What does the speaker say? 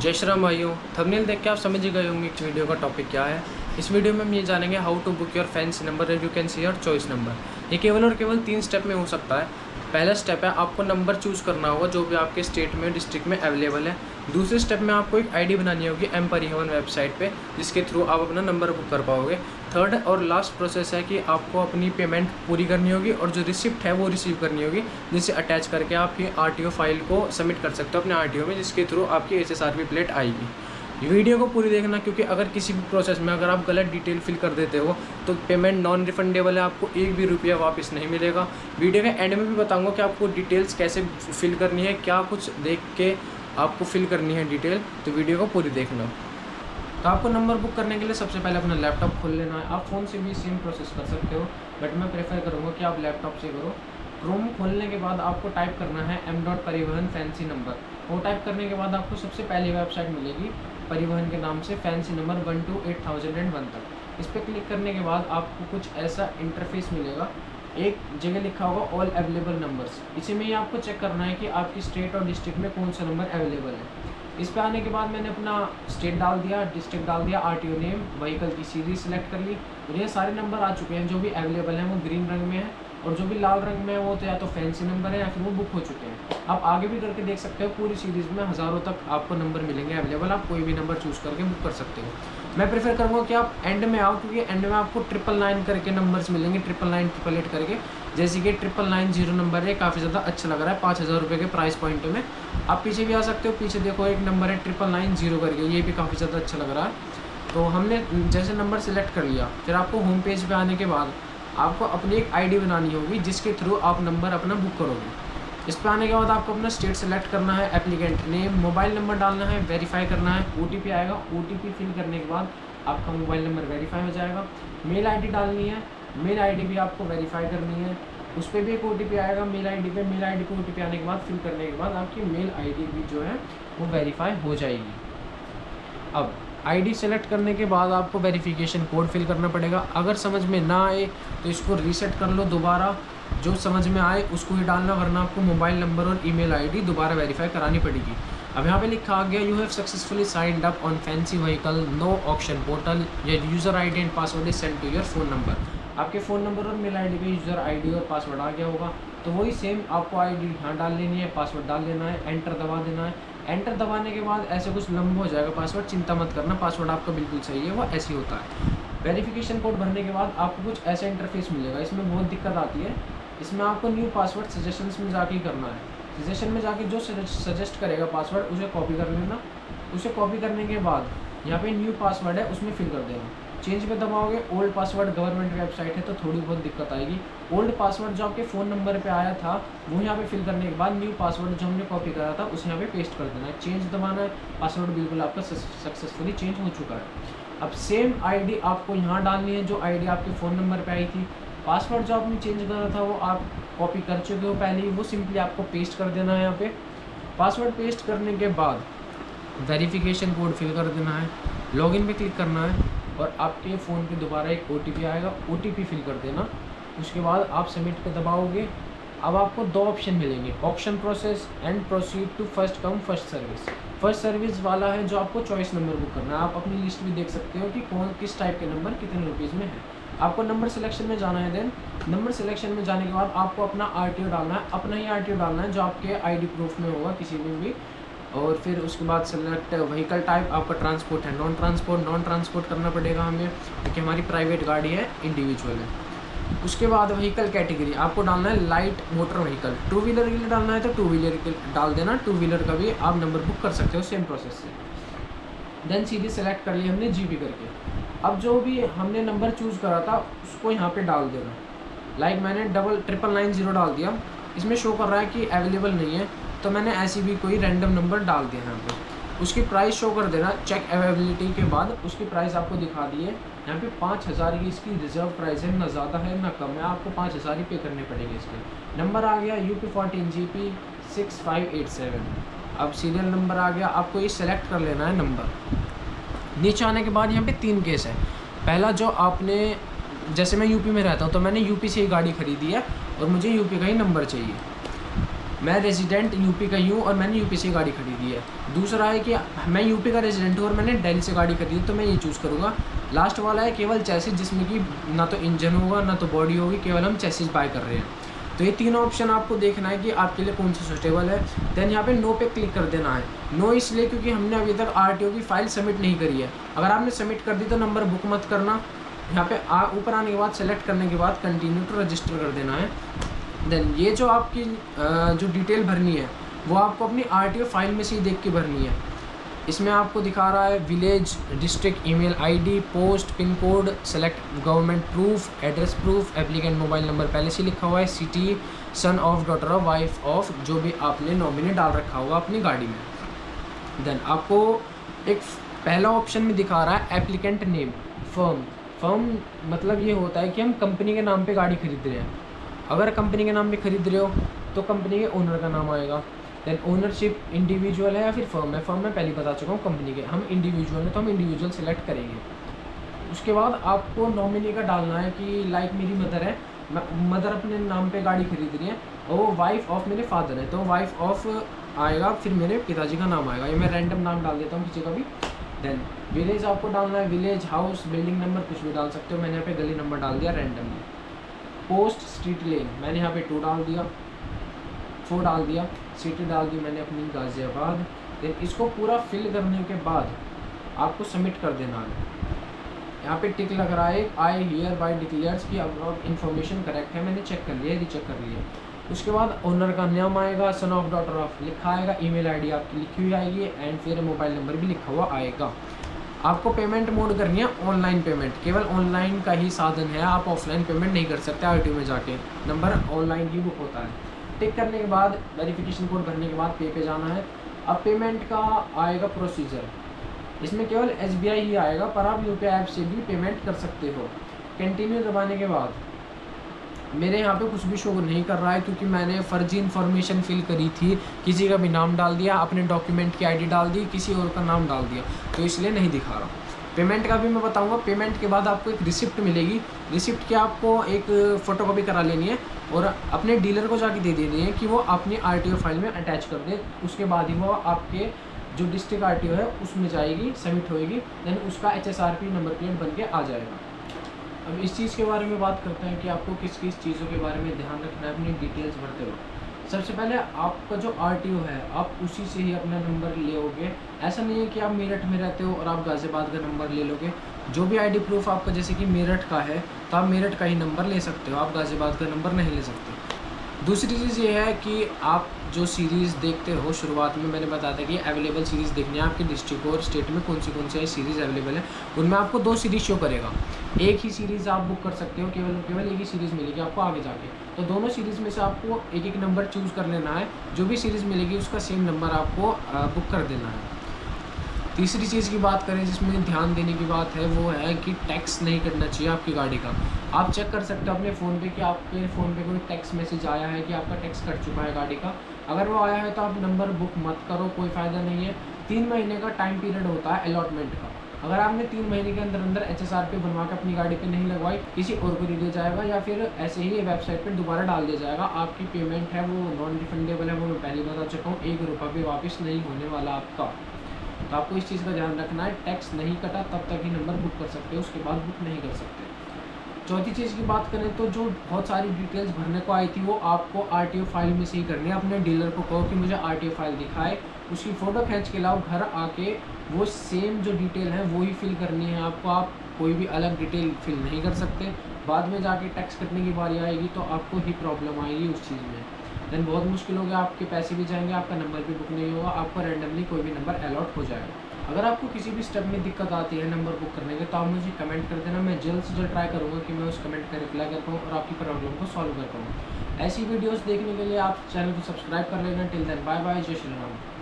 जय श्री राम भाइयों, थंबनेल देख के आप समझ ही गए होंगे कि वीडियो का टॉपिक क्या है। इस वीडियो में हम ये जानेंगे how to book your fancy number and you can see your choice number. ये केवल और केवल 3 स्टेप में हो सकता है। पहला स्टेप है आपको नंबर चूज़ करना होगा जो भी आपके स्टेट में डिस्ट्रिक्ट में अवेलेबल है। दूसरे स्टेप में आपको एक आईडी बनानी होगी एम परिवहन वेबसाइट पे, जिसके थ्रू आप अपना नंबर बुक कर पाओगे। थर्ड और लास्ट प्रोसेस है कि आपको अपनी पेमेंट पूरी करनी होगी और जो रिसिप्ट है वो रिसीव करनी होगी, जिसे अटैच करके आप ये आरटीओ फाइल को सबमिट कर सकते हो अपने आरटीओ में, जिसके थ्रू आपकी एसएसआरपी प्लेट आएगी। वीडियो को पूरी देखना, क्योंकि अगर किसी भी प्रोसेस में अगर आप गलत डिटेल फिल कर देते हो तो पेमेंट नॉन रिफंडेबल है, आपको एक भी रुपया वापस नहीं मिलेगा। वीडियो के एंड में भी बताऊंगा कि आपको डिटेल्स कैसे फिल करनी है, क्या कुछ देख के आपको फिल करनी है डिटेल, तो वीडियो को पूरी देखना। तो आपको नंबर बुक करने के लिए सबसे पहले अपना लैपटॉप खोल लेना है। आप फ़ोन से भी सेम प्रोसेस कर सकते हो, बट मैं प्रेफर करूँगा कि आप लैपटॉप से करो। क्रोम खोलने के बाद आपको टाइप करना है m.परिवहन फैंसी नंबर। वो टाइप करने के बाद आपको सबसे पहली वेबसाइट मिलेगी परिवहन के नाम से, फैंसी नंबर 1 to 8001 तक। इस पर क्लिक करने के बाद आपको कुछ ऐसा इंटरफेस मिलेगा। एक जगह लिखा होगा ऑल अवेलेबल नंबर्स, इसी में ही आपको चेक करना है कि आपकी स्टेट और डिस्ट्रिक्ट में कौन सा नंबर अवेलेबल है। इस पे आने के बाद मैंने अपना स्टेट डाल दिया, डिस्ट्रिक्ट डाल दिया, आरटीओ नेम, व्हीकल की सीरीज सेलेक्ट कर ली और ये सारे नंबर आ चुके हैं। जो भी अवेलेबल हैं वो ग्रीन रंग में है और जो भी लाल रंग में है वो तो या तो फैंसी नंबर है या फिर वो बुक हो चुके हैं। आप आगे भी करके देख सकते हो, पूरी सीरीज़ में हज़ारों तक आपको नंबर मिलेंगे अवेलेबल। आप कोई भी नंबर चूज़ करके बुक कर सकते हो। मैं प्रेफर करूँगा कि आप एंड में आओ, क्योंकि एंड में आपको 999 करके नंबर्स मिलेंगे, 999 888 करके। जैसे कि 999 नंबर है, काफ़ी ज़्यादा अच्छा लग रहा है 5000 रुपये के प्राइस पॉइंट में। आप पीछे भी आ सकते हो, पीछे देखो एक नंबर है 999 करके, ये भी काफ़ी ज़्यादा अच्छा लग रहा है। तो हमने जैसे नंबर सेलेक्ट कर लिया, फिर आपको होम पेज पे आने के बाद आपको अपनी एक आईडी बनानी होगी, जिसके थ्रू आप नंबर अपना बुक करोगे। इस पर आने के बाद आपको अपना स्टेट सेलेक्ट करना है, एप्लीकेंट नेम, मोबाइल नंबर डालना है, वेरीफाई करना है, ओटीपी आएगा। ओटीपी फिल करने के बाद आपका मोबाइल नंबर वेरीफाई हो जाएगा। मेल आईडी डालनी है, मेल आईडी भी आपको वेरीफाई करनी है, उस पर भी एक ओटीपी आएगा मेल आईडी पे। मेल आईडी पे ओटीपी आने के बाद फिल करने के बाद आपकी मेल आईडी भी जो है वो वेरीफाई हो जाएगी। अब आईडी सेलेक्ट करने के बाद आपको वेरिफिकेशन कोड फिल करना पड़ेगा। अगर समझ में ना आए तो इसको रीसेट कर लो दोबारा, जो समझ में आए उसको ही डालना, वरना आपको मोबाइल नंबर और ईमेल आईडी दोबारा वेरीफाई करानी पड़ेगी। अब यहाँ पे लिखा आ गया, you have successfully signed up on fancy vehicle no auction portal, your user ID and password is send to your phone number. आपके फ़ोन नंबर और मेल आईडी पे यूज़र आईडी और पासवर्ड आ गया होगा, तो वही सेम आपको आईडी यहाँ डाल लेनी है, पासवर्ड डाल लेना है, एंटर दबा देना है। एंटर दबाने के बाद ऐसे कुछ लंबा हो जाएगा पासवर्ड, चिंता मत करना, पासवर्ड आपका बिल्कुल सही है, वो ऐसे ही होता है। वेरिफिकेशन कोड भरने के बाद आपको कुछ ऐसा इंटरफेस मिलेगा। इसमें बहुत दिक्कत आती है, इसमें आपको न्यू पासवर्ड सजेशंस में जाके करना है। सजेशन में जाके जो सजेस्ट करेगा पासवर्ड उसे कॉपी कर लेना। उसे कॉपी करने के बाद यहाँ पे न्यू पासवर्ड है उसमें फिल कर देना। चेंज पे दबाओगे, ओल्ड पासवर्ड गवर्नमेंट वेबसाइट है तो थोड़ी बहुत दिक्कत आएगी। ओल्ड पासवर्ड जो आपके फ़ोन नंबर पे आया था वो यहाँ पे फिल करने के बाद न्यू पासवर्ड जो हमने कॉपी करा था उसे यहाँ पे पेस्ट कर देना है। चेंज दबाना है, पासवर्ड बिल्कुल आपका सक्सेसफुली चेंज हो चुका है। अब सेम आईडी आपको यहाँ डालनी है जो आईडी आपके फ़ोन नंबर पर आई थी। पासवर्ड जो आपने चेंज करा था वो आप कॉपी कर चुके हो पहले ही, वो सिंपली आपको पेस्ट कर देना है यहाँ पे। पासवर्ड पेस्ट करने के बाद वेरिफिकेशन कोड फिल कर देना है, लॉगिन पे क्लिक करना है और आपके फ़ोन पे दोबारा एक ओटीपी आएगा, ओटीपी फिल कर देना। उसके बाद आप सबमिट पे दबाओगे। अब आपको 2 ऑप्शन मिलेंगे, option process and proceed to first come first service. First service वाला है जो आपको चॉइस नंबर बुक करना है। आप अपनी लिस्ट भी देख सकते हो कि कौन किस टाइप के नंबर कितने रुपीज़ में है। आपको नंबर सिलेक्शन में जाना है। देन नंबर सिलेक्शन में जाने के बाद आपको अपना आरटीओ डालना है, अपना ही आरटीओ डालना है जो आपके आईडी प्रूफ में होगा किसी में भी। और फिर उसके बाद सेलेक्ट व्हीकल टाइप, आपका ट्रांसपोर्ट है, नॉन ट्रांसपोर्ट करना पड़ेगा हमें, क्योंकि हमारी प्राइवेट गाड़ी है, इंडिविजुअल है। उसके बाद व्हीकल कैटेगरी आपको डालना है लाइट मोटर व्हीकल। 2 व्हीलर के लिए डालना है तो 2 व्हीलर के डाल देना, 2 व्हीलर का भी आप नंबर बुक कर सकते हो सेम प्रोसेस से। देन सीधी सेलेक्ट कर लिया हमने जीपी करके। अब जो भी हमने नंबर चूज़ करा था उसको यहाँ पे डाल देना। लाइक मैंने 999 डाल दिया, इसमें शो कर रहा है कि अवेलेबल नहीं है, तो मैंने ऐसी भी कोई रैंडम नंबर डाल दिया यहाँ पे। उसकी प्राइस शो कर देना, चेक अवेलेबिलिटी के बाद उसकी प्राइस आपको दिखा दी है। यहाँ पे 5000 की इसकी रिजर्व प्राइस है, ना ज़्यादा है ना कम है, आपको 5000 ही पे करने पड़ेंगे इसके। नंबर आ गया UP14 GP 6587। अब सीरियल नंबर आ गया, आपको ये सेलेक्ट कर लेना है नंबर। नीचे आने के बाद यहाँ पे 3 केस है। पहला जो आपने, जैसे मैं यूपी में रहता हूँ तो मैंने यूपी से ही गाड़ी खरीदी है और मुझे यूपी का ही नंबर चाहिए। मैं रेजिडेंट यूपी का ही हूँ और मैंने यूपी से गाड़ी खरीदी है। दूसरा है कि मैं यूपी का रेजिडेंट हूँ और मैंने दिल्ली से गाड़ी खरीदी, तो मैं ये चूज़ करूँगा। लास्ट वाला है केवल चेसिस, जिसमें कि ना तो इंजन होगा ना तो बॉडी होगी, केवल हम चेसिस बाय कर रहे हैं। तो ये तीनों ऑप्शन आपको देखना है कि आपके लिए कौन सा सूटेबल है। देन यहाँ पे नो पे क्लिक कर देना है। नो इसलिए क्योंकि हमने अभी तक आरटीओ की फ़ाइल सबमिट नहीं करी है। अगर आपने सबमिट कर दी तो नंबर बुक मत करना। यहाँ पे ऊपर आने के बाद सेलेक्ट करने के बाद कंटिन्यू टू रजिस्टर कर देना है। देन ये जो आपकी जो डिटेल भरनी है वो आपको अपनी आरटीओ फाइल में से ही देख के भरनी है। इसमें आपको दिखा रहा है village, district, email ID, post, pin code, select government proof, address proof, applicant mobile number पहले से लिखा हुआ है, city, son of, daughter of, wife of, जो भी आपने नॉमिनी डाल रखा होगा अपनी गाड़ी में। देन आपको एक पहला ऑप्शन में दिखा रहा है एप्लीकेंट नेम, फर्म मतलब ये होता है कि हम कंपनी के नाम पे गाड़ी खरीद रहे हैं। अगर कंपनी के नाम पे खरीद रहे हो तो कंपनी के ओनर का नाम आएगा। देन ओनरशिप इंडिविजुअल है या फिर फर्म है। फर्म में पहले बता चुका हूँ, कंपनी के हम इंडिविजुअल है तो हम इंडिविजुअल सेलेक्ट करेंगे। उसके बाद आपको नॉमिनी का डालना है कि लाइक मेरी मदर है, मदर अपने नाम पे गाड़ी खरीद रही है और वो वाइफ ऑफ मेरे फादर है, तो वाइफ ऑफ आएगा, फिर मेरे पिताजी का नाम आएगा। ये मैं रैंडम नाम डाल देता हूँ किसी का भी। देन विलेज आपको डालना है, विलेज, हाउस, बिल्डिंग नंबर कुछ भी डाल सकते हो। मैंने यहाँ पे गली नंबर डाल दिया रैंडमली। पोस्ट, स्ट्रीट, लेन मैंने यहाँ पे 2 डाल दिया, 4 डाल दिया, सिटी डाल दी मैंने अपनी गाज़ियाबाद। देन इसको पूरा फिल करने के बाद आपको सबमिट कर देना है। यहाँ पे टिक लग रहा है आई हियर बाय डिक्लेयर्स कि अब इन्फॉर्मेशन करेक्ट है, मैंने चेक कर लिया, रीचेक कर लिया। उसके बाद ओनर का नाम आएगा, सन ऑफ, डॉटर ऑफ लिखा आएगा, ईमेल आईडी आपकी लिखी हुई आएगी एंड फिर मोबाइल नंबर भी लिखा हुआ आएगा। आपको पेमेंट मोड करनी है ऑनलाइन पेमेंट, केवल ऑनलाइन का ही साधन है, आप ऑफलाइन पेमेंट नहीं कर सकते। आरटीओ में जाके नंबर ऑनलाइन ही बुक होता है। टिक करने के बाद वेरिफिकेशन कोड भरने के बाद पे पे जाना है। अब पेमेंट का आएगा प्रोसीजर, इसमें केवल SBI ही आएगा, पर आप UPI ऐप से भी पेमेंट कर सकते हो। कंटिन्यू दबाने के बाद मेरे यहाँ पे कुछ भी शो नहीं कर रहा है क्योंकि मैंने फर्जी इन्फॉर्मेशन फिल करी थी, किसी का भी नाम डाल दिया, अपने डॉक्यूमेंट की ID डाल दी, किसी और का नाम डाल दिया, तो इसलिए नहीं दिखा रहा। पेमेंट का भी मैं बताऊंगा। पेमेंट के बाद आपको एक रिसिप्ट मिलेगी, रिसिप्ट की आपको एक फ़ोटोकॉपी करा लेनी है और अपने डीलर को जाके दे देनी है कि वो अपनी आरटीओ फाइल में अटैच कर दे। उसके बाद ही वो आपके जो डिस्ट्रिक्ट आरटीओ है उसमें जाएगी, सबमिट होएगी, देन उसका HSRP नंबर प्लेट बन के आ जाएगा। अब इस चीज़ के बारे में बात करते हैं कि आपको किस किस चीज़ों के बारे में ध्यान रखना है अपनी डिटेल्स भरते वक्त। सबसे पहले आपका जो आरटीओ है आप उसी से ही अपना नंबर लोगे। ऐसा नहीं है कि आप मेरठ में रहते हो और आप गाज़ियाबाद का नंबर ले लोगे। जो भी आईडी प्रूफ आपका जैसे कि मेरठ का है तो आप मेरठ का ही नंबर ले सकते हो, आप गाज़ियाबाद का नंबर नहीं ले सकते। दूसरी चीज़ ये है कि आप जो सीरीज़ देखते हो, शुरुआत में मैंने बताया था कि अवेलेबल सीरीज़ देखनी है आपके डिस्ट्रिक्ट और स्टेट में कौन सी सीरीज़ अवेलेबल है। उनमें आपको 2 सीरीज़ शो करेगा। एक ही सीरीज़ आप बुक कर सकते हो, केवल एक ही सीरीज़ मिलेगी आपको आगे जाके। तो दोनों सीरीज़ में से आपको एक एक नंबर चूज़ कर लेना है, जो भी सीरीज़ मिलेगी उसका सेम नंबर आपको बुक कर देना है। तीसरी चीज़ की बात करें जिसमें ध्यान देने की बात है वो है कि टैक्स नहीं करना चाहिए आपकी गाड़ी का। आप चेक कर सकते हो अपने फ़ोन पे कि आपके फ़ोन पे कोई टैक्स मैसेज आया है कि आपका टैक्स कट चुका है गाड़ी का। अगर वो आया है तो आप नंबर बुक मत करो, कोई फ़ायदा नहीं है। 3 महीने का टाइम पीरियड होता है अलॉटमेंट का। अगर आपने 3 महीने के अंदर HSRP बनवा के अपनी गाड़ी पे नहीं लगवाई, किसी और को दे दिया जाएगा या फिर ऐसे ही वेबसाइट पे दोबारा डाल दिया जाएगा। आपकी पेमेंट है वो नॉन रिफंडेबल है, वो मैं पहले बता चुका हूँ। 1 रुपये भी वापस नहीं होने वाला आपका। तो आपको इस चीज़ का ध्यान रखना है, टैक्स नहीं कटा तब तक ही नंबर बुक कर सकते हो, उसके बाद बुक नहीं कर सकते। चौथी चीज़ की बात करें तो जो बहुत सारी डिटेल्स भरने को आई थी वो आपको आरटीओ फाइल में से ही करनी है। अपने डीलर को कहो कि मुझे आरटीओ फाइल दिखाए, उसकी फ़ोटो खींच के लाओ, घर आके वो सेम जो डिटेल है वो ही फिल करनी है आपको। आप कोई भी अलग डिटेल फिल नहीं कर सकते। बाद में जाके टैक्स कटने की बारी आएगी तो आपको ही प्रॉब्लम आएगी उस चीज़ में। देन बहुत मुश्किल हो गया, आपके पैसे भी जाएंगे, आपका नंबर भी बुक नहीं होगा, आपको रैंडमली कोई भी नंबर अलॉट हो जाएगा। अगर आपको किसी भी स्टेप में दिक्कत आती है नंबर बुक करने के तो आप मुझे कमेंट कर देना। मैं जल्द से जल्द ट्राई करूँगा कि मैं उस कमेंट का रिप्लाई कर पाऊँ और आपकी प्रॉब्लम को सॉल्व कर पाऊँ। ऐसी वीडियोस देखने के लिए आप चैनल को सब्सक्राइब कर लेना। टिल देन बाय बाय, जय श्री राम।